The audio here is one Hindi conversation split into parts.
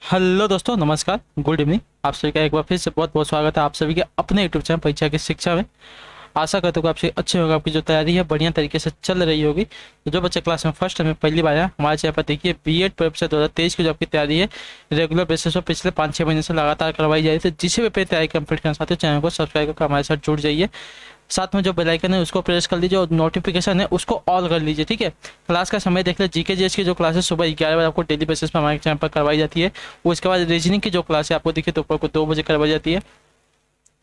हेलो दोस्तों, नमस्कार, गुड इवनिंग। आप सभी का एक बार फिर से बहुत बहुत स्वागत है आप सभी के अपने यूट्यूब चैनल परीक्षा की शिक्षा में। आशा करता हूँ कि आपसे अच्छे होगा, आपकी जो तैयारी है बढ़िया तरीके से चल रही होगी। तो जो बच्चे क्लास में फर्स्ट टाइम पहली बार है हमारे चैनल पर, देखिए बीएड परीक्षा 2023 की जो आपकी तैयारी है रेगुलर बेसिस पर पिछले 5-6 महीने से लगातार करवाई जा रही है। तो जिसे भी अपनी तैयारी कंप्लीट करना चाहते हो चैनल को सब्सक्राइब करके हमारे साथ जुड़ जाइए। साथ में जो बेल आइकन है उसको प्रेस कर लीजिए और नोटिफिकेशन है उसको ऑल कर लीजिए, ठीक है। क्लास का समय देख ले, जीके जीएस की जो क्लासेस सुबह 11 बजे आपको डेली बेसिस पर हमारे चैनल पर करवाई जाती है। उसके बाद रीजनिंग की जो क्लास है आपको देखिए दोपहर को 2 बजे करवाई जाती है।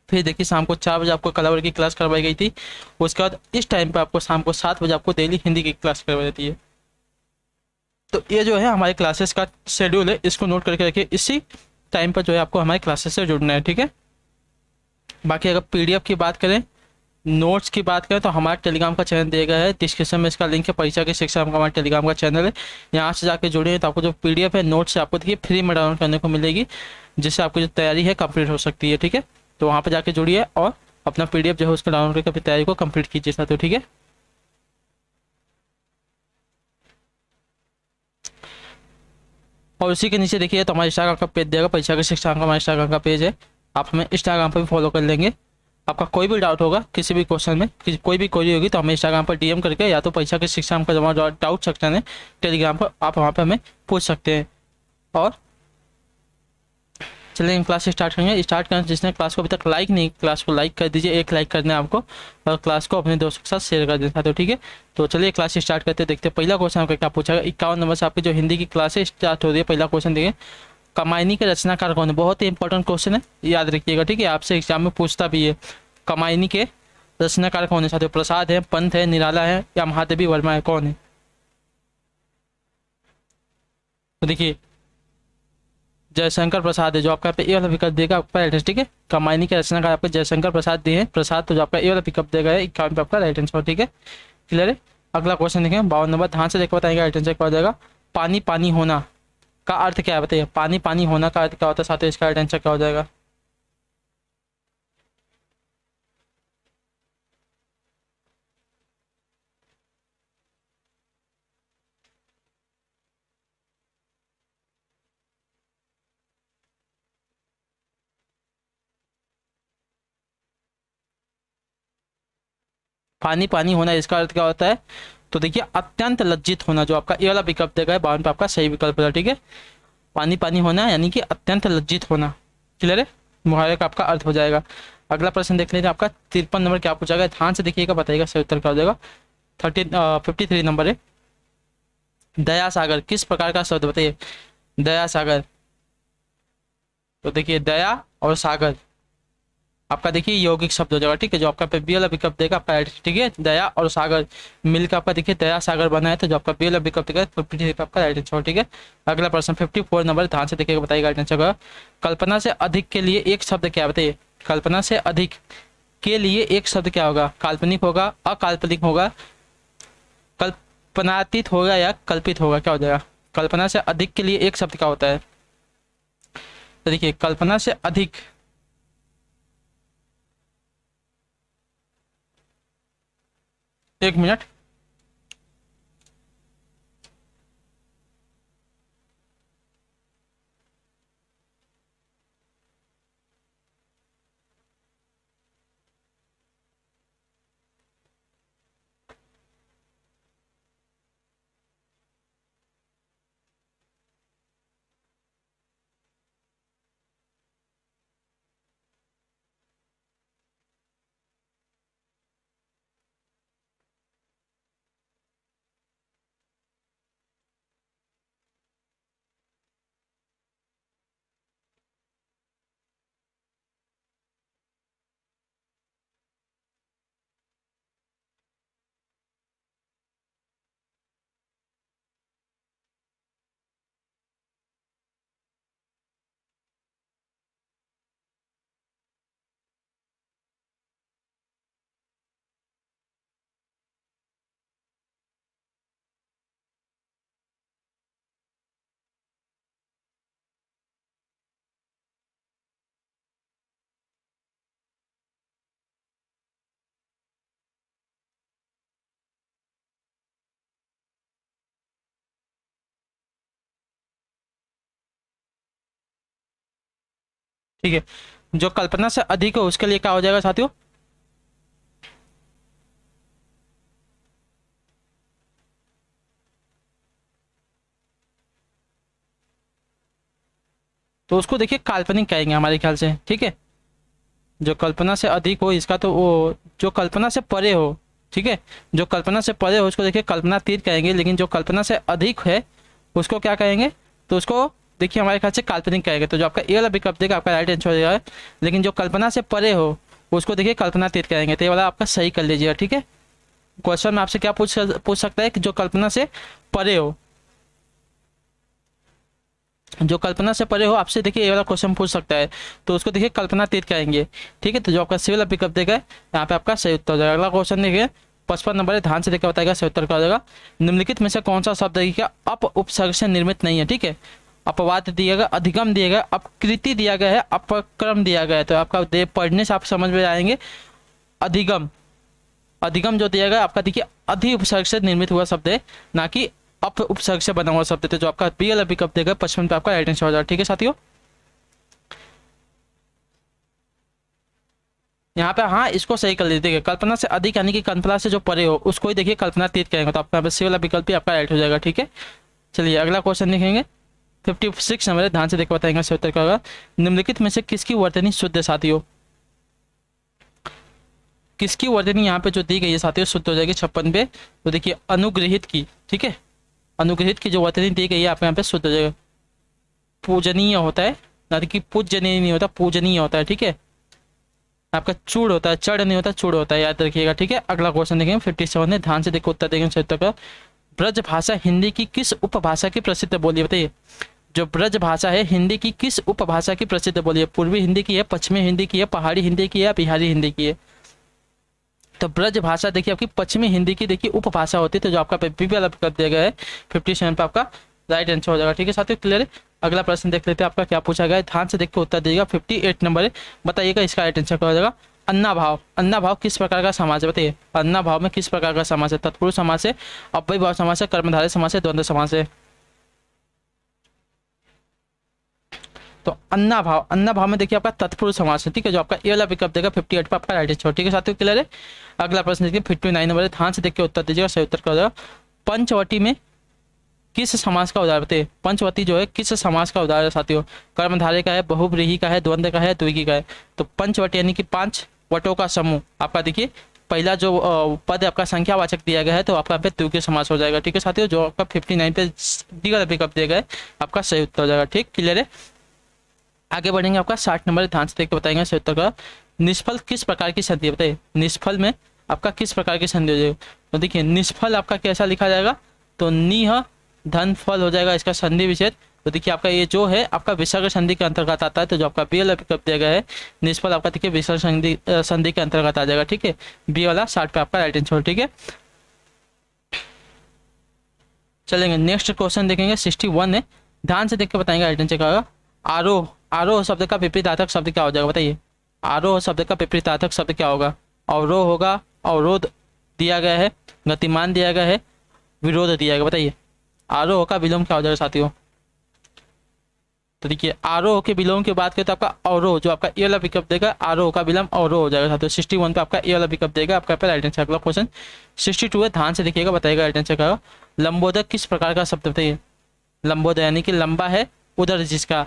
फिर देखिए शाम को 4 बजे आपको कला वर्ग की क्लास करवाई गई थी। उसके बाद इस टाइम पर आपको शाम को 7 बजे आपको डेली हिंदी की क्लास करवाई जाती है। तो ये जो है हमारे क्लासेस का शेड्यूल है, इसको नोट करके रखिए। इसी टाइम पर जो है आपको हमारे क्लासेस से जुड़ना है, ठीक है। बाकी अगर पीडीएफ की बात करें, नोट्स की बात करें तो हमारे टेलीग्राम का चैनल दिया गया है, डिस्क्रिप्शन में इसका लिंक है। परीक्षा की शिक्षा का हमारे टेलीग्राम का चैनल है, यहाँ से जाके जुड़े तो आपको जो पीडीएफ है नोट्स आपको देखिए फ्री में डाउनलोड करने को मिलेगी, जिससे आपकी जो तैयारी है कंप्लीट हो सकती है, ठीक है। तो वहाँ पर जाके जुड़िए और अपना पीडीएफ जो है उसको डाउनलोड करके अपनी तैयारी को कंप्लीट कीजिए साथियों, ठीक है। और उसी के नीचे देखिए तो हमारे इंस्टाग्राम का पेज देगा, परीक्षा की शिक्षा का हमारा इंस्टाग्राम का पेज है। आप हमें इंस्टाग्राम पर भी फॉलो कर लेंगे। आपका कोई भी डाउट होगा किसी भी क्वेश्चन में, कोई भी क्वेरी होगी तो हमें इंस्टाग्राम पर डीएम करके या तो परीक्षा की शिक्षा का जमा डाउट सेक्शन है टेलीग्राम पर, आप वहाँ पर हमें पूछ सकते हैं। और चलिए हम क्लास स्टार्ट करेंगे। स्टार्ट करें जिसने क्लास को अभी तक लाइक नहीं, क्लास को लाइक कर दीजिए, एक लाइक करना है आपको, और क्लास को अपने दोस्तों के साथ शेयर कर देना, तो ठीक है। तो चलिए क्लास स्टार्ट करते हैं, देखते हैं पहला क्वेश्चन आपका क्या पूछा गया। 51 नंबर से आपकी जो हिंदी की क्लास है स्टार्ट हो रही है। पहला क्वेश्चन देखिए, कमायनी के रचनाकार कौन है। बहुत ही इंपॉर्टेंट क्वेश्चन है, याद रखिएगा, ठीक है। आपसे एग्जाम में पूछता भी है, कमायनी के रचनाकार कौन है साथियों। प्रसाद है, पंत है, निराला है या महादेवी वर्मा है, कौन है। तो देखिए जयशंकर प्रसाद है जो आपका ए वाला विकल्प देगा आपका राइट आंसर, ठीक है। कमायनी के रचनाकार आपके जयशंकर प्रसाद दिए हैं, प्रसाद, तो जो आपका ए वाला विकल्प देगा 51 पे आपका राइट आंसर, ठीक है। क्लियर है। अगला क्वेश्चन देखें 52 नंबर, ध्यान से देखकर बताएंगे राइट आंसर क्या हो जाएगा। पानी पानी होना का अर्थ क्या है बताइए। पानी पानी होना का अर्थ क्या होता है साथियों, इसका राइट आंसर क्या हो जाएगा। पानी पानी होना इसका अर्थ क्या होता है। तो देखिए अत्यंत लज्जित होना, जो आपका ये वाला विकल्प देगा है 52 पे आपका सही विकल्प है, ठीक है। पानी पानी होना यानी कि अत्यंत लज्जित होना। क्लियर है। मुहावरे का आपका अर्थ हो जाएगा। अगला प्रश्न देख लीजिए, आपका 53 नंबर क्या पूछा गया, ध्यान से देखिएगा, बताइएगा सही उत्तर क्या हो जाएगा। 53 नंबर है, दया सागर किस प्रकार का शब्द बताइए। दया सागर, तो देखिए दया और सागर आपका देखिए यौगिक शब्द हो जाएगा, ठीक है। जो आपका पे बी वाला विकल्प देगा आपका right, ठीक है। दया और सागर मिलकर आपका देखिए दया सागर बना है, तो जो आपका बी वाला विकल्प देगा 53 पे आपका राइट आंसर, ठीक है। अगला प्रश्न 54 नंबर, ध्यान से देखिएगा, बताइएगा राइट आंसर का। कल्पना से अधिक के लिए एक शब्द क्या है बताइए। कल्पना से अधिक के लिए एक शब्द क्या होगा। काल्पनिक होगा, अकाल्पनिक होगा, कल्पनातीत होगा या कल्पित होगा, क्या हो जाएगा। कल्पना से अधिक के लिए एक शब्द क्या होता है। तो देखिए कल्पना से अधिक, एक मिनट, ठीक है, जो कल्पना से अधिक हो उसके लिए क्या हो जाएगा साथियों, तो उसको देखिए काल्पनिक कहेंगे हमारे ख्याल से। ठीक है, जो कल्पना से अधिक हो इसका तो वो जो कल्पना से परे हो, ठीक है, जो कल्पना से परे हो उसको देखिए कल्पनातीत कहेंगे, लेकिन जो कल्पना से अधिक है उसको क्या कहेंगे, तो उसको देखिए हमारे ख्याल से काल्पनिक कहेंगे। तो जो आपका ए वाला विकल्प देगा आपका राइट आंसर हो जाएगा। लेकिन जो कल्पना से परे हो उसको देखिए कल्पनातीत कहेंगे, तो ये वाला आपका सही कर लीजिएगा। ठीक है, क्वेश्चन में आपसे क्या पूछ सकता है कि जो कल्पना से परे हो, जो कल्पना से परे हो आपसे देखिए ये वाला क्वेश्चन पूछ सकता है, तो उसको देखिए कल्पनातीत कहेंगे। ठीक है, तो जो आपका सी वाला पिकअप देगा यहाँ पे आपका सही उत्तर हो जाएगा। अगला क्वेश्चन देखिए 55 नंबर है, ध्यान से देखकर बताएगा सही उत्तर क्या हो जाएगा। निम्नलिखित में से कौन सा शब्द है क्या अप उपसर्ग से निर्मित नहीं है। ठीक है, अपवाद दिया गया, अधिगम दिया गया, अपकृति दिया गया है, अपक्रम दिया गया है। तो आपका पढ़ने से आप समझ में आएंगे अधिगम, अधिगम जो दिया गया आपका देखिए अधि उपसर्ग से निर्मित हुआ शब्द है, ना कि अप उपसर्ग से बना हुआ शब्द है। तो जो आपका बी वाला विकल्प देगा 55 पे आपका राइट आंसर हो जाएगा। ठीक है साथियों, यहाँ पे हाँ इसको सही कर लीजिए, कल्पना से अधिक यानी कि कल्पना से जो परे हो उसको ही देखिए कल्पनातीत कहेंगे, तो आपका सी वाला विकल्प भी आपका राइट हो जाएगा। ठीक है, चलिए अगला क्वेश्चन देखेंगे 56 नंबर है, ध्यान से देख बताएंगे सही उत्तर क्या होगा। निम्नलिखित में से किसकी वर्तनी शुद्ध है साथियों, किसकी वर्तनी यहाँ पे जो दी गई है साथियों शुद्ध हो जाएगी 56 पे। तो देखिए अनुग्रहित की, ठीक है, अनुग्रहित की जो वर्तनी दी गई है आपके यहाँ पे शुद्ध हो जाएगा। पूजनीय होता है, ना कि पूजनीय नहीं होता, पूजनीय होता है। ठीक है, आपका चूड़ होता है, चढ़ नहीं होता चूड़ होता है, याद रखिएगा। ठीक है, अगला क्वेश्चन देखेंगे 57 है, ध्यान से देखो उत्तर देखेंगे सही उत्तर का। ब्रज भाषा हिंदी की किस उपभाषा की प्रसिद्ध बोली है बताइए। जो ब्रज भाषा है हिंदी की किस उपभाषा की प्रसिद्ध बोली है, पूर्वी हिंदी की है, पश्चिमी हिंदी की है, पहाड़ी हिंदी की है, बिहारी हिंदी की है। तो ब्रज भाषा देखिए आपकी पश्चिमी हिंदी की देखिए उपभाषा होती है। तो जो आपका बी वाला विकल्प दिया गया है 57 पे आपका राइट आंसर हो जाएगा। ठीक है साथियों, क्लियर है। अगला प्रश्न देख लेते हैं आपका क्या पूछा गया है, ध्यान से देख के उत्तर दीजिएगा। 58 नंबर है, बताइएगा इसका राइट आंसर क्या हो जाएगा। अन्ना भाव, अन्ना भाव किस प्रकार का समास है बताइए। अन्ना भाव में किस प्रकार का समास है, तत्पुरुष समास है, अव्ययी भाव समास है, कर्मधारय समास है, द्वंद्व समास है। तो अन्ना भाव, अन्ना भाव में देखिए आपका तत्पुरुष समास है। ठीक है, जो आपका ए वाला विकल्प देगा 58 पे आपका राइट आंसर। ठीक है साथियों, क्लियर है। अगला प्रश्न देखिए 59 नंबर है, ध्यान से देख के उत्तर दीजिएगा, सही उत्तर क्या हो जाएगा। पंचवटी में किस समास का उदाहरण बताइए। पंचवती जो है किस समास का उदाहरण है साथियों, कर्मधारय का है, बहुव्रीहि का है, द्वंद्व का है, द्विगी का है। तो पंचवटी यानी कि 5 वटों का समूह आपका देखिए पहला जो पद आपका संख्यावाचक दिया गया है, तो आपका यहाँ पे द्वितीय समास हो जाएगा। ठीक है साथियों, जो आपका 59 पे डी वाला विकल्प दिया गया है आपका सही उत्तर हो जाएगा। ठीक, क्लियर है। आगे बढ़ेंगे आपका 60 नंबर, ध्यान से देख के बताएंगे सही उत्तर का। निष्फल किस प्रकार की संधि बताइए, निष्फल में आपका किस प्रकार की संधि हो जाएगी। तो देखिए निष्फल आपका कैसा लिखा जाएगा, तो निह धन फल हो जाएगा इसका संधि विच्छेद। तो देखिए आपका ये जो है आपका विसर्ग संधि के अंतर्गत आता है। तो जो आपका बी वाला विकल्प दिया गया है निष्फल आपका देखिए विसर्ग संधि के अंतर्गत आ जाएगा। ठीक है, बी वाला 60 पे आपका राइट आंसर। ठीक है, चलेंगे नेक्स्ट क्वेश्चन देखेंगे 61 है, ध्यान से देख के बताएंगे राइट आंसर क्या होगा। आरोह, आरोह शब्द का विपरीतार्थक शब्द क्या हो जाएगा बताइए। आरोह शब्द का विपरीतार्थक शब्द क्या होगा। अवरोह होगा, अवरोध दिया गया है, गतिमान दिया गया है, विरोध दिया गया, बताइए आरोह का विलोम क्या हो जाएगा साथियों। तो देखिए आरोह के विलोम की बात करें तो आपका अवरोह, जो आपका ए वाला विकल्प देगा आरोह का विलोम अवरोह हो जाएगा साथियों। 61 पे आपका ए वाला विकल्प देगा आपका राइट आंसर। अगला क्वेश्चन 62 है, ध्यान से देखिएगा, बताइएगा राइट आंसर क्या होगा। लंबोदर किस प्रकार का शब्द बताइए। लंबोदर यानी कि लंबा है उधर जिसका।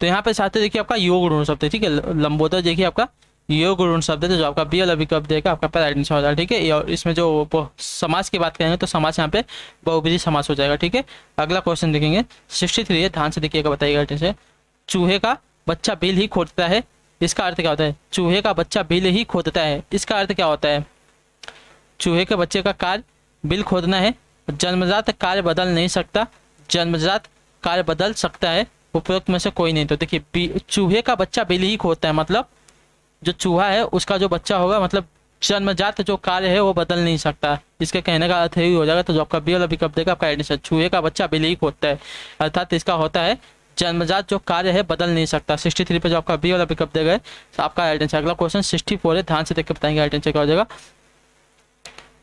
तो यहाँ पे साथ देखिए आपका योग ऋण शब्द है। ठीक है, लंबोदर देखिए आपका योग ऋण शब्द है, जो आपका बी वाला विकल्प देगा आपका राइट आंसर हो जाएगा। ठीक है, और इसमें जो समास की बात करेंगे तो समास यहाँ पे बहुब्रीहि समास हो जाएगा। ठीक है, अगला क्वेश्चन देखेंगे 63 है, ध्यान से देखिएगा, बताइएगा राइट आंसर। चूहे का बच्चा बिल ही खोदता है, इसका अर्थ क्या होता है। चूहे का बच्चा बिल ही खोदता है, इसका अर्थ क्या होता है। चूहे के बच्चे का कार्य बिल खोदना है, जन्मजात कार्य बदल नहीं सकता, जन्मजात कार्य बदल सकता है, उपरोक्त में से कोई नहीं। तो देखिए चूहे का बच्चा बिल ही खोदता है, मतलब जो चूहा है उसका जो बच्चा होगा, मतलब जन्मजात जो कार्य है वो बदल नहीं सकता, इसके कहने का अर्थ यही हो जाएगा। तो जो आपका बी वाला विकल्प देगा आपका आंसर, चूहे का बच्चा बिल ही खोदता है, अर्थात इसका होता है जन्मजात जो कार्य है बदल नहीं सकता। 63 पे जो आपका बी वाला विकल्प देगा तो आपका आंसर। अगला क्वेश्चन 64 है, ध्यान से देख के बताएंगे आंसर क्या हो जाएगा।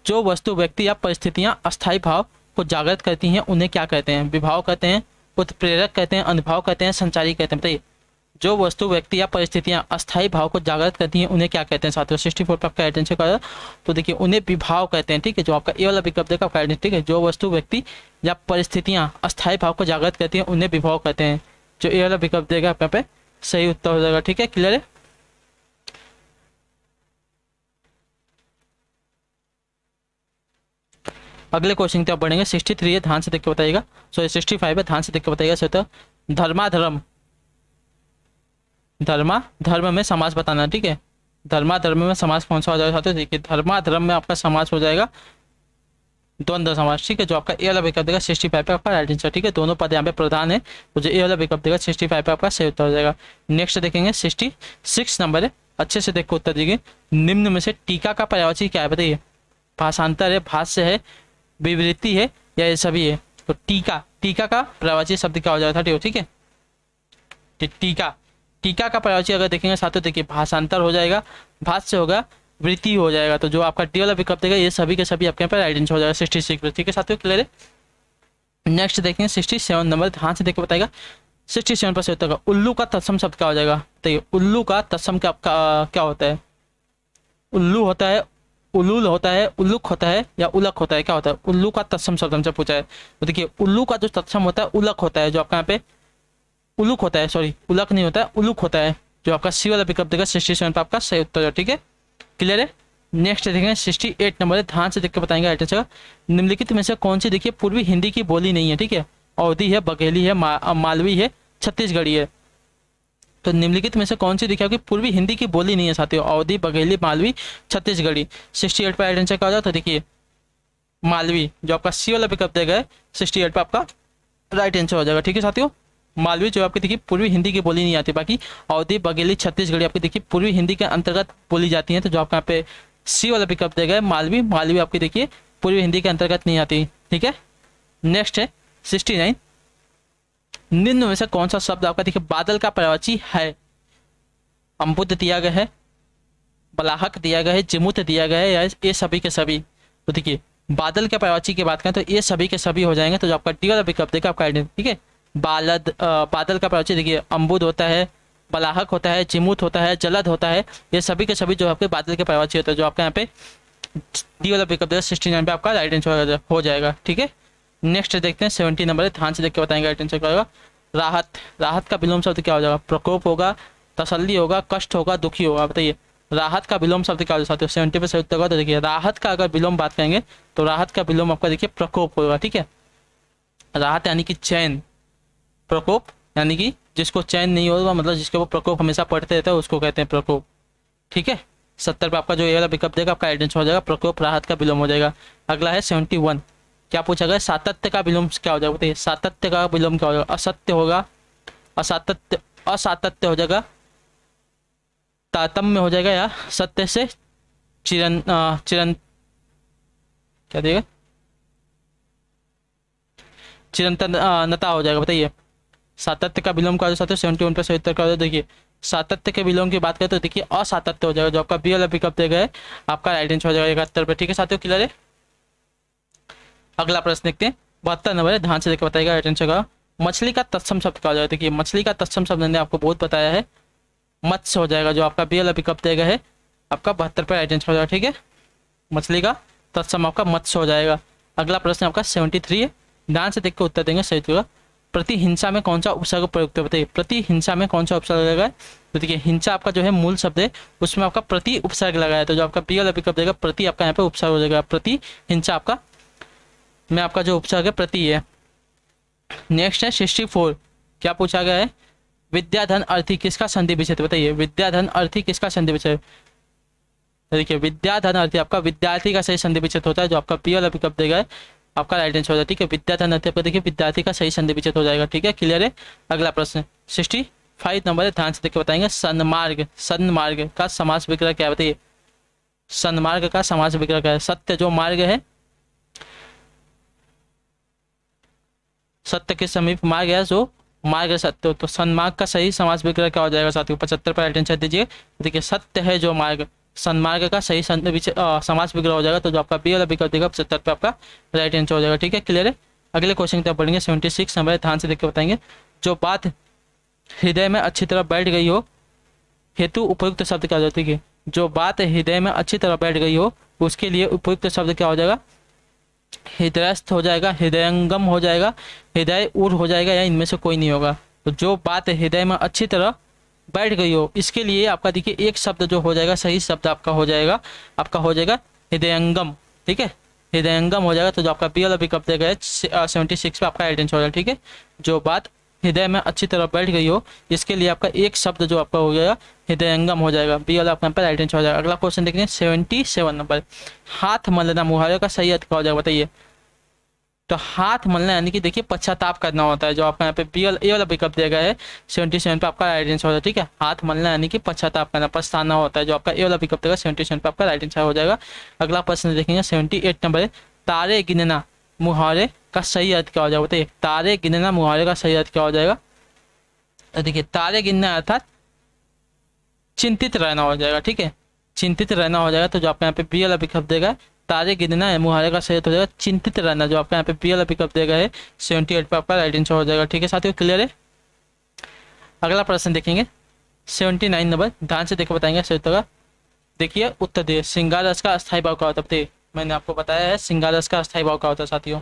जो वस्तु व्यक्ति या परिस्थितियां अस्थायी भाव को जागृत करती हैं उन्हें क्या कहते हैं। विभाव कहते हैं, उत्प्रेरक कहते हैं, अनुभाव कहते हैं, संचारी कहते हैं। बताइए जो वस्तु, व्यक्ति या परिस्थितियां अस्थायी भाव को जागृत करती हैं उन्हें क्या कहते हैं साथियों? 64 पर आपका आइडेंटिटी का, तो देखिए उन्हें विभाव कहते हैं। ठीक है, जो आपका ए वाला विकल्प देगा आपका आइडेंटिटी। ठीक है, जो वस्तु, व्यक्ति या परिस्थितियां अस्थायी भाव को जागृत करती हैं उन्हें विभाव कहते हैं। जो ए वाला विकल्प देगा आपका पे सही उत्तर हो जाएगा। ठीक है, क्लियर है। अगले क्वेश्चन की तरफ बढ़ेंगे। 63 है, ध्यान से देख के बताइएगा। सॉरी 65 है, ध्यान से देख के बताइएगा। सो तो धर्माधर्म, धर्म में समास बताना। ठीक है, धर्म में समास कौन सा हो जाएगा साथियों? देखिए धर्म में आपका समास हो जाएगा द्वंद्व समास। ठीक है, जो आपका ए वाला विकल्प देगा 65 पे आपका राइट आंसर। ठीक है, दोनों पद यहाँ पे प्रधान है, तो जो ए वाला विकल्प देगा 65 पे आपका सही उत्तर हो जाएगा। नेक्स्ट देखेंगे 66 नंबर है, अच्छे से देखो उत्तर दीजिए। निम्न में से टीका का पर्यायवाची क्या है? बताइए। भाषांतर है, भाष्य है, विवृत्ति है, या ये सभी है? तो टीका का पर्यायवाची शब्द क्या हो जाएगा? ठीक है, टीका का पर्यायवाची अगर देखेंगे साथियों, देखिए भाषांतर हो जाएगा, भाष्य होगा, वृत्ति हो जाएगा। तो जो आपका डी वाला विकल्प देगा ये सभी के सभी आपके यहाँ पर राइट आंसर हो जाएगा 66। ठीक है साथियों, क्लियर है। नेक्स्ट देखेंगे 67 नंबर, ध्यान से देखकर बताएगा। 67 पर से उत्तर का उल्लू का तत्सम शब्द क्या हो जाएगा? देखिए उल्लू का तत्सम क्या होता है? उल्लू होता है, उलूल होता है, उल्लुक होता है, या उलक होता है? क्या होता है? उल्लू का तत्सम शब्द हमसे पूछा है। तो देखिए उल्लू का जो तत्सम होता है उलक होता है, जो आपका यहाँ पे उलुक होता है, सॉरी उलक नहीं होता है, उलुक होता है। जो आपका सी वाला विकल्प देगा 67 पर आपका सही उत्तर है। ठीक है, क्लियर है। नेक्स्ट देखेंगे 68 नंबर है, ध्यान से देख के बताएंगे राइट आंसर। निम्नलिखित में से कौन सी देखिए पूर्वी हिंदी की बोली नहीं है? ठीक है, अवधी है, बघेली है, मालवी है, छत्तीसगढ़ी है। तो निम्नलिखित में से कौन सी देखिए आपकी पूर्वी हिंदी की बोली नहीं है साथियों? अवधी, बघेली, मालवी, छत्तीसगढ़ी। 68 पर राइट आंसर क्या हो जाए? तो देखिए मालवी, जो आपका सी वाला विकल्प देगा 68 पर आपका राइट आंसर हो जाएगा। ठीक है साथियों, मालवी जो आपकी देखिए पूर्वी हिंदी की बोली नहीं आती, बाकी अवधी, बघेली, छत्तीसगढ़ी आपकी देखिए पूर्वी हिंदी के अंतर्गत बोली जाती है। तो जो आपका यहाँ पे सी वाला विकल्प देगा मालवी आपकी देखिए पूर्वी हिंदी के अंतर्गत नहीं आती। ठीक है, नेक्स्ट है 69। निम्न में से कौन सा शब्द आपका देखिए बादल का पर्यायवाची है? अम्बुद दिया गया है, बलाहक दिया गया है, जिमुत दिया गया है, या ये सभी के सभी? तो देखिए बादल के पर्यायवाची की बात करें तो ये सभी के सभी हो जाएंगे। तो जो आपका डी वाला विकल्प देगा आपका आइडेंटिटी। ठीक है, बादल का पर्यायवाची देखिए अम्बुद होता है, बलाहक होता है, जिमुत होता है, जलद होता है, ये सभी के सभी जो आपके बादल के पर्यायवाची होता है। जो आपका यहाँ पे डी वाला विकल्प देगा 69 पे आपका राइट आंसर हो जाएगा। ठीक है, नेक्स्ट देखते हैं 70 नंबर है, ध्यान से देख के बताएंगे राइट आंसर क्या होगा। राहत का विलोम शब्द क्या हो जाएगा? प्रकोप होगा, तसल्ली होगा, कष्ट होगा, दुखी होगा। बताइए राहत का विलोम शब्द क्या हो जाता है? 70 पे सही उत्तर होगा। तो देखिए राहत का अगर विलोम बात करेंगे तो राहत का विलोम आपका देखिए प्रकोप होगा। ठीक है, राहत यानी कि चैन, प्रकोप यानी कि जिसको चैन नहीं होगा, मतलब जिसके वो प्रकोप हमेशा पढ़ते रहता है उसको कहते हैं प्रकोप। ठीक है, 70 पे आपका जो ये वाला विकल्प देगा आपका आइडेंटिटी हो जाएगा, प्रकोप राहत का विलोम हो जाएगा। अगला है 71, क्या पूछा गया? सातत्य का विलोम क्या हो जाएगा? बताइए सातत्य का विलोम क्या हो जाएगा? असत्य होगा, असातत्य हो जाएगा, तारतम्य हो जाएगा, या सत्य से चिरंतन क्या देगा? चिरंतनता हो जाएगा। बताइए सातत्य का विलोम क्या हो जाता है? 71 पे सही उत्तर क्या हो जाएगा? देखिए सातत्य के विलोम की बात करें तो देखिए असातत्य हो जाएगा। जो आपका बी वाला विकल्प देगा है आपका राइट आंसर हो जाएगा 71 पे। ठीक है साथियों, क्लियर है। अगला प्रश्न देखते हैं 72 नंबर है, ध्यान से देखकर बताएगा राइट आंसर का। मछली का तत्सम शब्द क्या हो जाएगा? देखिए मछली का तत्सम शब्द मैंने आपको बहुत बताया है, मत्स्य हो जाएगा। जो आपका बी वाला विकल्प देगा है आपका 72 पे राइट आंसर हो जाएगा। ठीक है, मछली का तत्सम आपका मत्स्य हो जाएगा। अगला प्रश्न आपका 73 है, ध्यान से देख के उत्तर देंगे सही होगा। प्रतिहिंसा में कौन सा उपसर्ग प्रयुक्त है? बताइए प्रतिहिंसा में कौन सा उपसर्ग लगा है? तो देखिए हिंसा आपका जो है मूल शब्द है, उसमें आपका प्रति उपसर्ग लगा है। तो जो आपका बी वाला विकल्प देगा प्रति आपका यहाँ पे उपसर्ग हो जाएगा। प्रतिहिंसा आपका में आपका जो उपसर्ग है प्रति है। नेक्स्ट है 64, क्या पूछा गया है? विद्याधन अर्थी किसका संधि विच्छेद? बताइए विद्याधन अर्थी किसका संधि विच्छेद? देखिए विद्याधन अर्थी आपका विद्यार्थी का सही संधि विच्छेद होता है। जो आपका बी वाला विकल्प देगा है आपका राइट आंसर हो जाएगा। ठीक है, विद्याधन अर्थी आपका देखिए विद्यार्थी का सही संधि विच्छेद हो जाएगा। ठीक है, क्लियर है। अगला प्रश्न 65 नंबर है, ध्यान से देख के बताएंगे। सन्मार्ग का समास विग्रह क्या है? बताइए सन्मार्ग का समास विग्रह क्या है? सत्य जो मार्ग है, सत्य के समीप मार्ग है, जो मार्ग सत्य, तो सन्मार्ग का सही समास विग्रह क्या हो जाएगा साथियों? 75 पर अटेंशन दीजिए। देखिए सत्य है जो मार्ग, सन्मार्ग का सही समास विग्रह हो जाएगा। तो जो आपका बी वाला विकल्प देगा 75 पे आपका राइट आंसर हो जाएगा। ठीक है, क्लियर है। अगले क्वेश्चन की तरफ बढ़ेंगे। 76 नंबर है, ध्यान से देख के बताएंगे। जो बात हृदय में अच्छी तरह बैठ गई हो हेतु उपयुक्त शब्द क्या हो जाता है? जो बात हृदय में अच्छी तरह बैठ गई हो उसके लिए उपयुक्त शब्द क्या हो जाएगा? हृदयस्थ हो जाएगा, हृदयंगम हो जाएगा, हृदय उर हो जाएगा, या इनमें से कोई नहीं होगा। तो जो बात हृदय में अच्छी तरह बैठ गई हो इसके लिए आपका देखिए एक शब्द जो हो जाएगा, सही शब्द आपका हो जाएगा हृदयंगम। ठीक है, हृदयंगम हो जाएगा। तो जो आपका बी वाला विकल्प देगा है 76 पे आपका आइडेंटिटी हो जाएगा। ठीक है, जो बात हृदय में अच्छी तरह बैठ गई हो इसके लिए आपका एक शब्द जो आपका हो जाएगा हृदयंगम हो जाएगा, बी वाला आपका यहाँ पर आइडेंटिटी हो जाएगा। अगला क्वेश्चन देखेंगे 77 नंबर, हाथ मलना मुहावरे का सही अर्थ क्या हो जाएगा बताइए? तो हाथ मलना यानी कि देखिए पश्चाताप करना होता है। जो आपका यहाँ पे बी वाला ए वाला विकल्प दिया गया है 77 पे आपका राइट आंसर हो जाएगा। ठीक है, हाथ मलना यानी कि पश्चाताप करना, पछताना होता है। जो आपका ए वाला विकल्प देगा 77 पे आपका राइट आंसर हो जाएगा। अगला प्रश्न देखेंगे 78 नंबर है, तारे गिनना मुहावरे का सही अर्थ क्या हो जाएगा बताइए? तारे गिनना मुहावरे का सही अर्थ क्या हो जाएगा? तो देखिए तारे गिनना अर्थात चिंतित रहना हो जाएगा। ठीक है, चिंतित रहना हो जाएगा। तो जो आपका यहाँ पे बी वाला विकल्प देगा तारे गिनना है मुहावरे का सही हो जाएगा चिंतित रहना। जो आपका यहाँ पे बी वाला विकल्प देगा है 78 पे आपका राइट आंसर हो जाएगा। ठीक है साथियों, क्लियर है? अगला प्रश्न देखेंगे 79 नंबर, ध्यान से देखकर बताएंगे सही उत्तर का। देखिए उत्तर दिए, श्रृंगार रस का अस्थायी भाव क्या होता है बताइए? मैंने आपको बताया है श्रृंगार रस का अस्थायी भाव क्या होता है साथियों।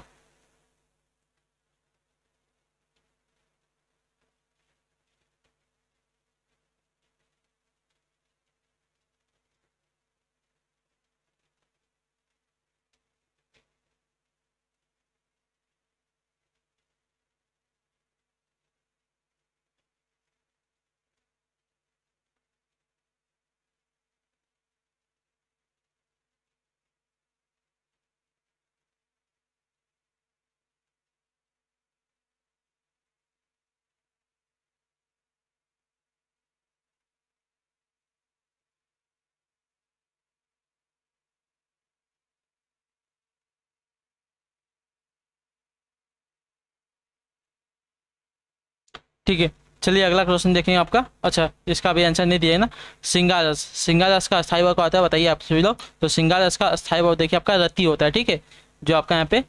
ठीक है, चलिए अगला क्वेश्चन देखेंगे आपका। अच्छा, इसका भी आंसर नहीं दिया है ना। श्रृंगार रस, श्रृंगार रस का अस्थायी भाव क्या होता है बताइए आप सभी लोग? तो श्रृंगार रस का अस्थायी भाव देखिए आपका रति होता है। ठीक है, जो आपका यहाँ पे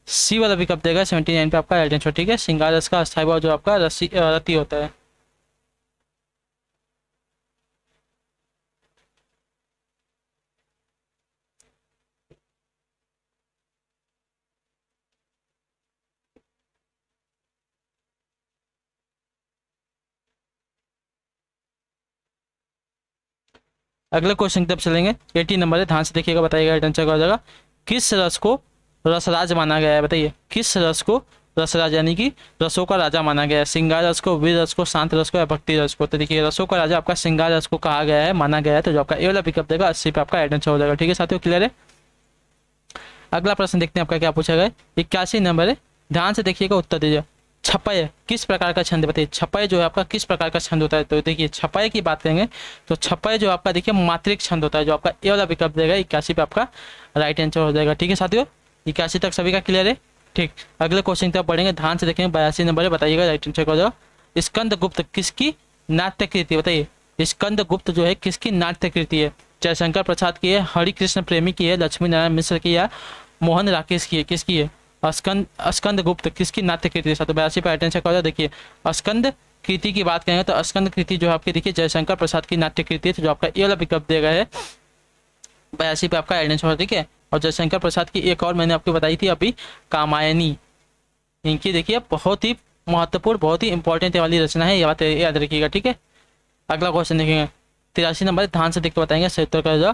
सी वाला विकल्प देगा 79 पे आपका राइट आंसर। ठीक है, श्रृंगार रस का अस्थायी भाव जो आपका रति होता है। अगले क्वेश्चन की तरफ चलेंगे। 80 नंबर है, ध्यान से देखिएगा, बताइएगा राइट आंसर क्या हो जाएगा। किस रस को रसराज माना गया है बताइए? किस रस को रसराज यानी कि रसों का राजा माना गया है? श्रृंगार रस को, वीर रस को, शांत रस को, या भक्ति रस को? तो देखिए रसों का राजा आपका श्रृंगार रस को कहा गया है, माना गया है। तो जो आपका ए वाला विकल्प देगा 80 पे आपका राइट आंसर हो जाएगा। ठीक है साथियों, क्लियर है? अगला प्रश्न देखते हैं आपका क्या पूछा गया है। 81 नंबर है, ध्यान से देखिएगा, उत्तर दीजिए। छपय किस प्रकार का छंद बताइए? छपय जो है आपका किस प्रकार का छंद होता है? तो देखिए छपय की बात करेंगे तो छपय जो आपका देखिए मात्रिक छंद होता है। जो आपका ए वाला विकल्प देगा 81 पे आपका राइट आंसर हो जाएगा। ठीक है साथियों, 81 तक सभी का क्लियर है? ठीक, अगले क्वेश्चन की तरफ बढ़ेंगे, ध्यान से देखेंगे। 82 नंबर है, बताइएगा राइट आंसर क्या हो जाएगा। स्कंद गुप्त किसकी नाट्य कृति बताइए? स्कंद गुप्त जो है किसकी नाट्य कृति है? जयशंकर प्रसाद की है, हरि कृष्ण प्रेमी की है, लक्ष्मी नारायण मिश्र की है, मोहन राकेश की है, किसकी है? स्कंद गुप्त किसकी नाट्य कृति है? 82 पे राइट आंसर क्या हो जाएगा। देखिए स्कंद कृति की बात करेंगे तो स्कंद कृति जो है आपकी देखिए जयशंकर प्रसाद की नाट्य कृति है। तो जो आपका ये वाला विकल्प दिया गया है 82 पे आपका राइट आंसर होगा। ठीक है, और जयशंकर प्रसाद की एक और मैंने आपको बताई थी अभी, कामायनी। इनकी देखिए बहुत ही महत्वपूर्ण, बहुत ही इंपॉर्टेंट वाली रचना है, ये बात याद रखिएगा। ठीक है, अगला क्वेश्चन देखेंगे 83 नंबर, ध्यान से देख के बताएंगे सही उत्तर का जो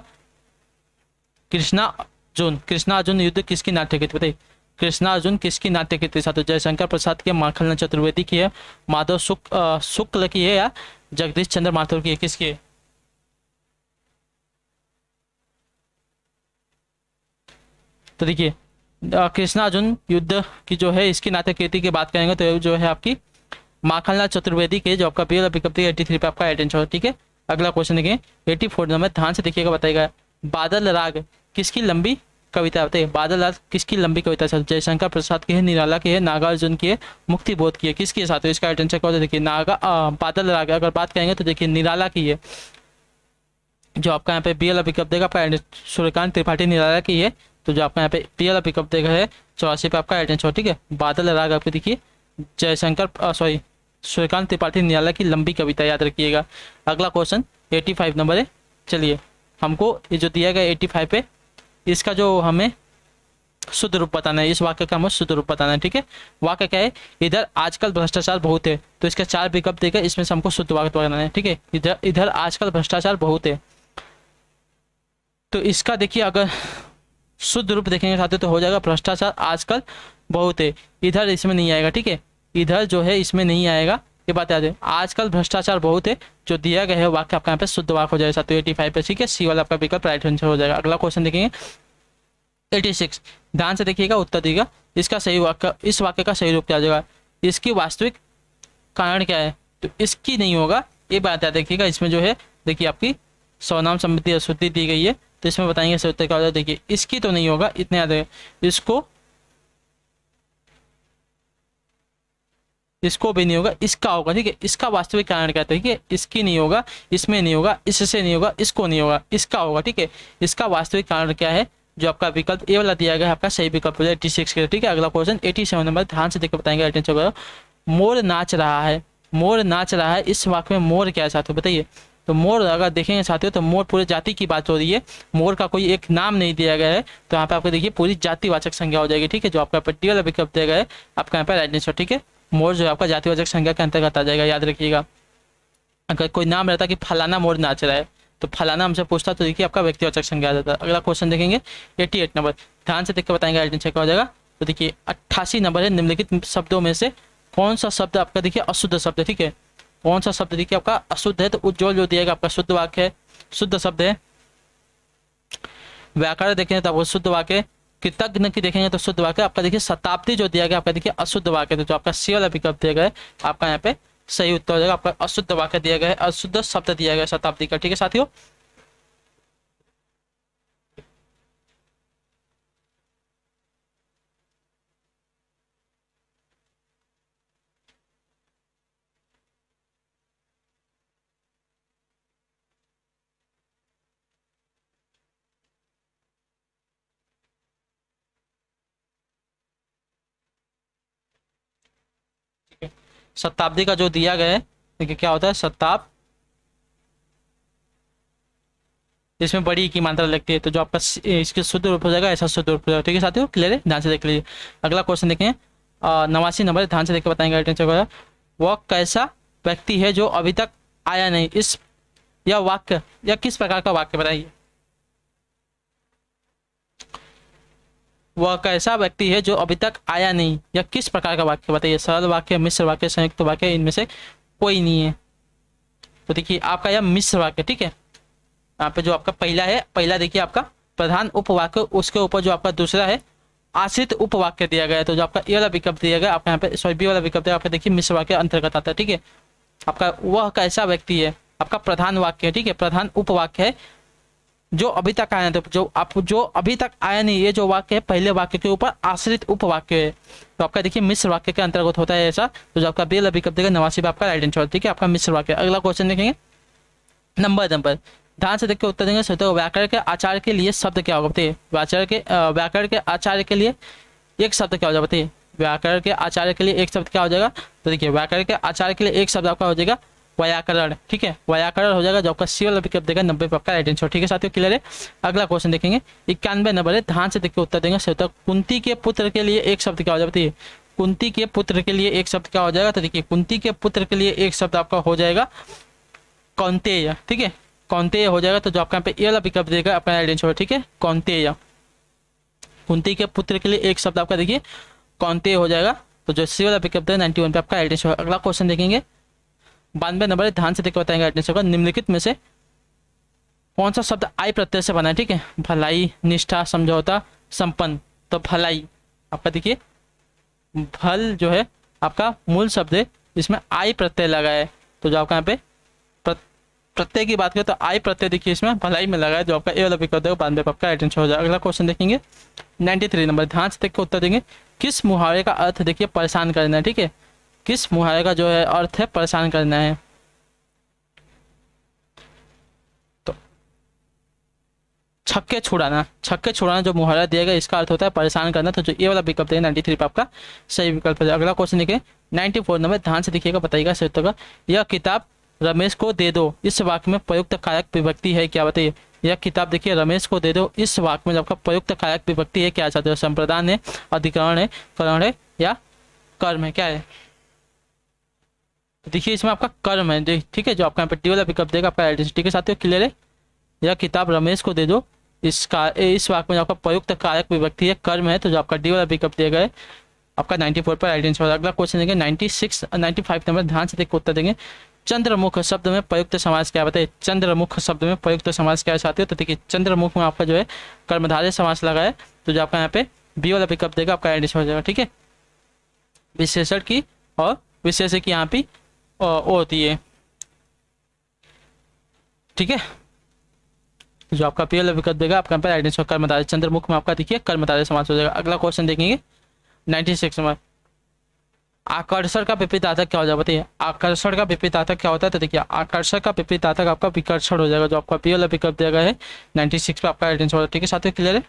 कृष्णा अर्जुन युद्ध किसकी नाट्य कृति बताइए? कृष्णा अर्जुन किसकी नाट्य कृति? साथ जयशंकर प्रसाद की है, माखनलाल चतुर्वेदी की है, माधव शुक्ल की है, या जगदीश चंद्र माथुर की है, किसकी है? तो देखिए कृष्णा अर्जुन युद्ध की जो है इसकी नाट्य कृति की बात करेंगे तो जो है आपकी माखनलाल चतुर्वेदी के, जो आपका बी वाला विकल्प 83 पे आपका राइट आंसर। ठीक है, अगला क्वेश्चन देखिए 84 नंबर, ध्यान से देखिएगा, बताएगा बादल राग किसकी लंबी कविता बताइए? बादल राग किसकी लंबी कविता है? जयशंकर प्रसाद की है, निराला की है, नागार्जुन की है, मुक्ति बोध की है, किसकी है साथियों? इसका राइट आंसर क्या होता है? देखिए बादल राग अगर बात करेंगे तो देखिए निराला की है। जो आपका यहाँ पे बी वाला विकल्प देगा आपका सूर्यकांत त्रिपाठी निराला की है। तो जो आपका यहाँ पे पी वाला विकल्प देगा है 84 पे आपका राइट आंसर। ठीक है, बादल राग आपको देखिए जयशंकर सॉरी सूर्यकांत त्रिपाठी निराला की लंबी कविता, याद रखिएगा। अगला क्वेश्चन 85 नंबर है। चलिए हमको ये जो दिया गया 85 पे, इसका जो हमें शुद्ध रूप बताना है, इस वाक्य का हमें शुद्ध रूप बताना है। ठीक है, वाक्य क्या है, इधर आजकल भ्रष्टाचार बहुत है, तो इसका 4 विकल्प देकर इसमें से हमको शुद्ध वाक्य बनाना है। ठीक है, इधर इधर आजकल भ्रष्टाचार बहुत है, तो इसका देखिए अगर शुद्ध रूप देखेंगे साथियों तो हो जाएगा भ्रष्टाचार आजकल बहुत है। इधर इसमें नहीं आएगा। ठीक है, इधर जो है इसमें नहीं आएगा, ये बात याद है। आजकल भ्रष्टाचार बहुत है जो दिया गया है वाक्य आपका यहाँ पे शुद्ध वाक्य हो जाएगा साथियों 85 पे। ठीक है, सी वाला आपका विकल्प राइट आंसर हो जाएगा। अगला क्वेश्चन देखेंगे 86, ध्यान से देखिएगा, उत्तर देगा। इसका सही वाक्य, इस वाक्य का सही रूप क्या हो जाएगा, इसकी वास्तविक कारण क्या है, तो इसकी नहीं होगा, ये बात याद देखिएगा। इसमें जो है देखिए आपकी सर्वनाम संबंधी अशुद्धि दी गई है, तो इसमें बताएंगे सही उत्तर क्या हो जाएगा। देखिए इसकी तो नहीं होगा, इतने याद है। इसको भी नहीं होगा, इसका होगा। ठीक है, इसका वास्तविक कारण क्या है, ठीक है, इसकी नहीं होगा, इसमें नहीं होगा, इससे नहीं होगा, इसको नहीं होगा, इसका होगा। ठीक है, इसका वास्तविक कारण क्या है, जो आपका विकल्प ए वाला दिया गया है आपका सही विकल्प हो जाए 86 के। ठीक है, अगला क्वेश्चन 87 नंबर, ध्यान से देखकर बताएंगे राइट आंसर। मोर नाच रहा है, मोर नाच रहा है, इस वाक्य में मोर क्या है साथियों बताइए। तो मोर अगर देखेंगे साथियों तो मोर पूरे जाति की बात हो रही है, मोर का कोई एक नाम नहीं दिया गया है, तो यहाँ पे आपको देखिए पूरी जातिवाचक संज्ञा हो जाएगी। ठीक है, जो आपका पट्टी वाला विकल्प दिया गया है आपका यहाँ पे राइट आंसर। ठीक है, मोर जो है आपका जातिवाचक संज्ञा के अंतर्गत आ जाएगा, याद रखिएगा। अगर कोई नाम रहता कि फलाना मोर नाच रहा है, तो फलाना हमसे पूछता तो देखिए आपका व्यक्तिवाचक संज्ञा आ जाता है। अगला क्वेश्चन देखेंगे 88 नंबर, ध्यान से देखकर बताएंगे राइट आंसर क्या हो जाएगा। तो देखिए 88 नंबर है, निम्नलिखित शब्दों में से कौन सा शब्द आपका देखिए अशुद्ध शब्द है। ठीक है, कौन सा शब्द देखिए आपका अशुद्ध है, तो उज्ज्वल जो दिएगा आपका शुद्ध वाक्य है, शुद्ध शब्द है। व्याकरण देखेंगे तो आपको शुद्ध वाक्य, कृतज्ञ की देखेंगे तो शुद्ध वाक्य आपका देखिए। शताब्दी जो दिया गया आपका देखिए अशुद्ध वाक्य, तो जो आपका सी वाला विकल्प दिया गया है आपका यहाँ पे सही उत्तर हो जाएगा। आपका अशुद्ध वाक्य दिया गया है, अशुद्ध शब्द दिया गया है शताब्दी का। ठीक है साथियों, शताब्दी का जो दिया गया है देखिए क्या होता है शताब्द, इसमें बड़ी की मात्रा लगती है, तो जो आपका इसके शुद्ध रूप हो जाएगा ऐसा शुद्ध रूप हो जाएगा। ठीक है साथियों, क्लियर है, ध्यान से देख लीजिए। अगला क्वेश्चन देखें 89 नंबर, ध्यान से देख के बताएंगे राइट आंसर। वह कैसा व्यक्ति है जो अभी तक आया नहीं, इस या वाक्य या किस प्रकार का वाक्य बताइए। वह कैसा व्यक्ति है जो अभी तक आया नहीं, या किस प्रकार का वाक्य बताइए। सरल वाक्य, मिश्र वाक्य, संयुक्त वाक्य, इनमें से कोई नहीं है। तो देखिए आपका यह मिश्र वाक्य। ठीक है, यहाँ पे जो आपका पहला है, पहला देखिए आपका प्रधान उपवाक्य, उसके ऊपर जो आपका दूसरा है आश्रित उपवाक्य दिया गया है, तो जो आपका ए वाला विकल्प दिया गया आपका यहाँ पे सॉरी बी वाला विकल्प दिया आपका देखिए मिश्र वाक्य अंतर्गत आता है। ठीक है, आपका वह कैसा व्यक्ति है आपका प्रधान वाक्य है। ठीक है, प्रधान उपवाक्य है, जो अभी तक आया नहीं, तो जो अभी तक आया नहीं, ये जो वाक्य है पहले वाक्य के ऊपर आश्रित उपवाक्य है, तो आपका देखिए मिश्र वाक्य के अंतर्गत होता है ऐसा। तो जो आपका बी वाला विकल्प देगा 89 पे आपका राइट आंसर। ठीक है, आपका मिश्र वाक्य। अगला क्वेश्चन देखेंगे नंबर ध्यान से देख के उत्तर देंगे। तो व्याकरण के आचार्य के लिए शब्द क्या होगा बताइए। व्याकरण के आचार्य के लिए एक शब्द क्या हो जाएगा बताइए। व्याकरण के आचार्य के लिए एक शब्द क्या हो जाएगा, तो देखिए व्याकरण के आचार्य के लिए एक शब्द आपका हो जाएगा व्याकरण। ठीक है, व्याकरण हो जाएगा, जो आपका सी वाला विकल्प देगा 90 पे आपका राइट आंसर। ठीक है साथियों, क्लियर है। अगला क्वेश्चन देखेंगे 91 नंबर है, ध्यान से देख के उत्तर देंगे। कुंती के पुत्र के लिए एक शब्द क्या हो जाएगा बताइए। कुंती के पुत्र के लिए एक शब्द क्या हो जाएगा, तो देखिए कुंती के पुत्र के लिए एक शब्द आपका हो जाएगा कौन्तेय। ठीक है, कौन्तेय हो जाएगा, तो जो आपका यहाँ पे ए वाला विकल्प देगा आपका राइट आंसर। ठीक है, कौन्तेय। कुंती के पुत्र के लिए एक शब्द आपका देखिए कौन्तेय हो जाएगा, तो जो सी वाला विकल्प देगा 91 पे आपका राइट आंसर। अगला क्वेश्चन देखेंगे 92 नंबर, ध्यान से देख बताएंगे राइट आंसर का। निम्नलिखित में से कौन सा शब्द आई प्रत्यय से बना है। ठीक है, भलाई, निष्ठा, समझौता, संपन्न। तो भलाई आपका देखिए भल जो है आपका मूल शब्द है, इसमें आई प्रत्यय लगा है, तो जो आपका यहाँ पे प्रत्यय की बात करें तो आई प्रत्यय देखिए इसमें भलाई में लगा है, जो आपका ए वाला विकल्प है 92 पे आपका राइट आंसर हो जाएगा। अगला क्वेश्चन देखेंगे 93 नंबर, ध्यान से देख के उत्तर देंगे। किस मुहावरे का अर्थ देखिए परेशान करना है। ठीक है, किस मुहावरे का जो है अर्थ है परेशान करना है। तो छक्के छुड़ाना जो मुहावरा दिया गया इसका अर्थ होता है परेशान करना। तो जो ये वाला विकल्प है 93 पे आपका सही विकल्प है। अगला क्वेश्चन देखिए 94 नंबर, ध्यान से देखिएगा, बताइएगा सही उत्तर का। यह किताब रमेश को दे दो, इस वाक्य में प्रयुक्त कारक विभक्ति है क्या, बताइए। यह किताब देखिए रमेश को दे दो, इस वाक्य में आपका प्रयुक्त कारक विभक्ति है क्या चाहते हो, संप्रदान है, अधिकरण है, करण है या कर्म है, क्या है। तो देखिए इसमें आपका कर्म है, ठीक है, जो आपका यहाँ पे डी वाला विकल्प देगा आपका आइडेंटिटी। ठीक है साथियों, क्लियर है। यह किताब रमेश को दे दो, इस वाक्य में आपका प्रयुक्त कारक विभक्ति है, कर्म है, तो जो आपका डी वाला विकल्प दिया गया है आपका 94 पर आइडेंटिटी। अगला क्वेश्चन देंगे 95 नंबर, ध्यान से देखकर उत्तर देंगे। चंद्रमुख शब्द में प्रयुक्त समास क्या, बताइए। चंद्रमुख शब्द में प्रयुक्त समास क्या है साथियों, तो देखिए चंद्रमुख में आपका जो है कर्मधारय समास लगा है, तो जो आपका यहाँ पे बी वाला विकल्प देगा आपका आइडेंटिटी हो जाएगा। ठीक है, विशेषण की और विशेषण की यहाँ पे ओ होती है। ठीक है, जो आपका पी वाला विकल्प देगा आपका यहाँ पे आइडेंटिटी कर्मधारय, चंद्रमुख में आपका देखिए कर्मधारय समास हो जाएगा। अगला क्वेश्चन देखेंगे 96 नंबर, आकर्षण का विपरीतार्थक क्या हो जाएगा, बताइए। आकर्षण का विपरीतार्थक क्या होता है, तो देखिए आकर्षण का विपरीतार्थक आपका विकर्षण हो जाएगा, जो आपका पी वाला विकल्प दिया गया है 96 पे आपका आइडेंटिटी हो जाएगा। ठीक है साथियों, क्लियर है।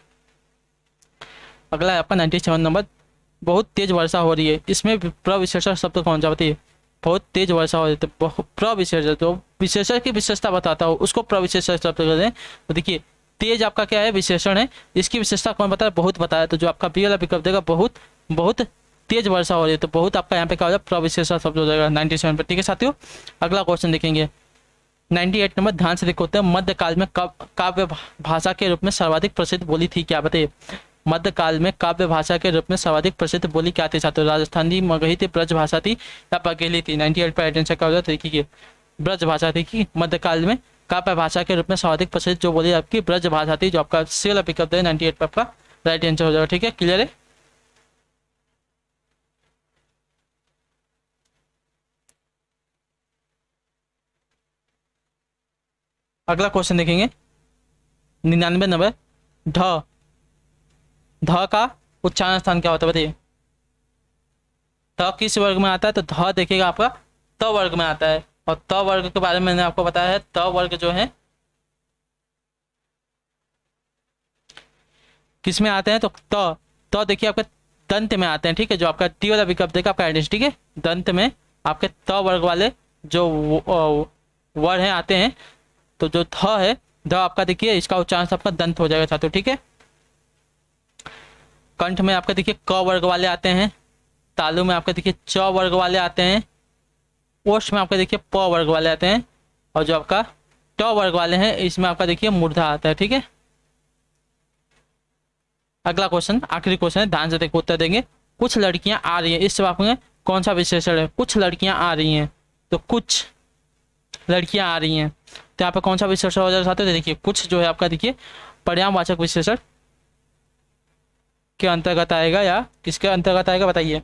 अगला है आपका 97 नंबर, बहुत तेज वर्षा हो रही है, इसमें प्रविशेषण शब्द कौन सा, बताइए। बहुत तेज वर्षा हो रही है तो प्रविशेषण, तो विशेषण की विशेषता बताता हो उसको प्रविशेषण शब्द कहते हैं। तो देखिए तेज आपका क्या है, विशेषण है, इसकी विशेषता कौन बताया, बहुत बताया, तो जो आपका बी वाला विकल्प देगा बहुत तेज वर्षा हो रही है, तो बहुत आपका यहाँ पे क्या हो जाएगा, प्रविशेषण शब्द हो जाएगा 97 पर। ठीक है साथियों, अगला क्वेश्चन देखेंगे 98 नंबर, ध्यान से देखो होते हैं। मध्यकाल में काव्य भाषा के रूप में सर्वाधिक प्रसिद्ध बोली थी क्या, बताइए। मध्यकाल में काव्य भाषा के रूप में सर्वाधिक प्रसिद्ध बोली क्या थी साथियों, राजस्थानी, मगही थी, ब्रज भाषा थी या पघेली थी। 98 पर आइडेंटिटी क्या हो जाता है, देखिए ब्रज भाषा थी कि मध्यकाल में काव्य भाषा के रूप में सर्वाधिक प्रसिद्ध जो बोली आपकी ब्रज भाषा थी, जो आपका सी वाला विकल्प है 98 पर आपका राइट आंसर हो जाएगा। ठीक है, क्लियर है। अगला क्वेश्चन देखेंगे 99 नंबर, ध का उच्चारण स्थान क्या होता है, बताइए। ध किस वर्ग में आता है, तो ध देखिएगा आपका त वर्ग में आता है, और त वर्ग के बारे में मैंने आपको बताया है। त वर्ग जो है किस में आते हैं, तो त देखिए आपके दंत में आते हैं। ठीक है, जो आपका टी वाला विकल्प देगा आपका आइडेंटिटी। ठीक है, दंत में आपके त वर्ग वाले जो वर्ड हैं आते हैं, तो जो थ है, ध आपका देखिए इसका उच्चारण आपका दंत हो जाएगा साथियों। ठीक है, कंठ में आपका देखिए क वर्ग वाले आते हैं, तालु में आपका देखिए च वर्ग वाले आते हैं, ओष्ठ में आपका देखिए प वर्ग वाले आते हैं, और जो आपका ट वर्ग वाले हैं इसमें आपका देखिए मूर्धा आता है। ठीक है, अगला क्वेश्चन आखिरी क्वेश्चन है, ध्यान से देखो उत्तर देंगे। कुछ लड़कियां आ रही हैं, इस वाक्य में कौन सा विशेषण है, कुछ लड़कियां आ रही हैं, तो कुछ लड़कियां आ रही हैं, तो यहाँ पे कौन सा विशेषण हो जाता है, देखिए कुछ जो है आपका देखिए पर्यायवाचक विशेषण के अंतर्गत आएगा या किसके अंतर्गत आएगा, बताइए।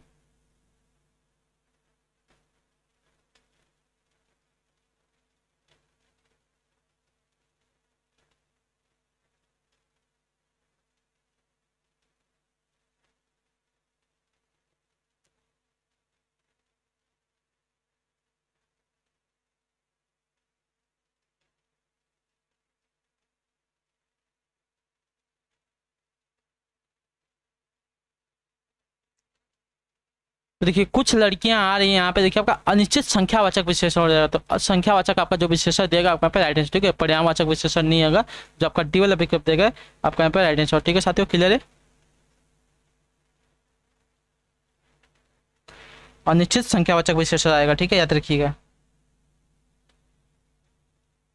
तो देखिए कुछ लड़कियां आ रही हैं, यहाँ पे देखिए आपका अनिश्चित संख्यावाचक विशेषण हो जाएगा, तो संख्यावाचक आपका जो विशेषण देगा आपका पे आइडेंटिटी। ठीक है, पर्यायवाचक विशेषण नहीं होगा, जो आपका डी वाला विकल्प देगा आपका यहाँ पे आइडेंटिटी। ठीक है साथियों, क्लियर है। अनिश्चित संख्यावाचक विशेषण आएगा, ठीक है, याद रखिएगा।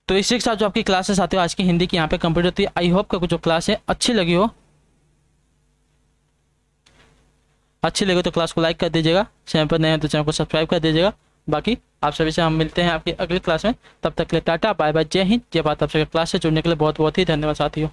तो इसी के साथ जो आपकी क्लास है साथियों आज की हिंदी की यहाँ पे कंप्लीट होती है। आई होप का जो क्लास है अच्छी लगी हो, तो क्लास को लाइक कर दीजिएगा, चैनल पर नए हैं तो चैनल को सब्सक्राइब कर दीजिएगा। बाकी आप सभी से हम मिलते हैं आपकी अगली क्लास में, तब तक के लिए टाटा बाय बाय, जय हिंद जय भारत। आप सभी क्लास से जुड़ने के लिए बहुत बहुत ही धन्यवाद साथियों।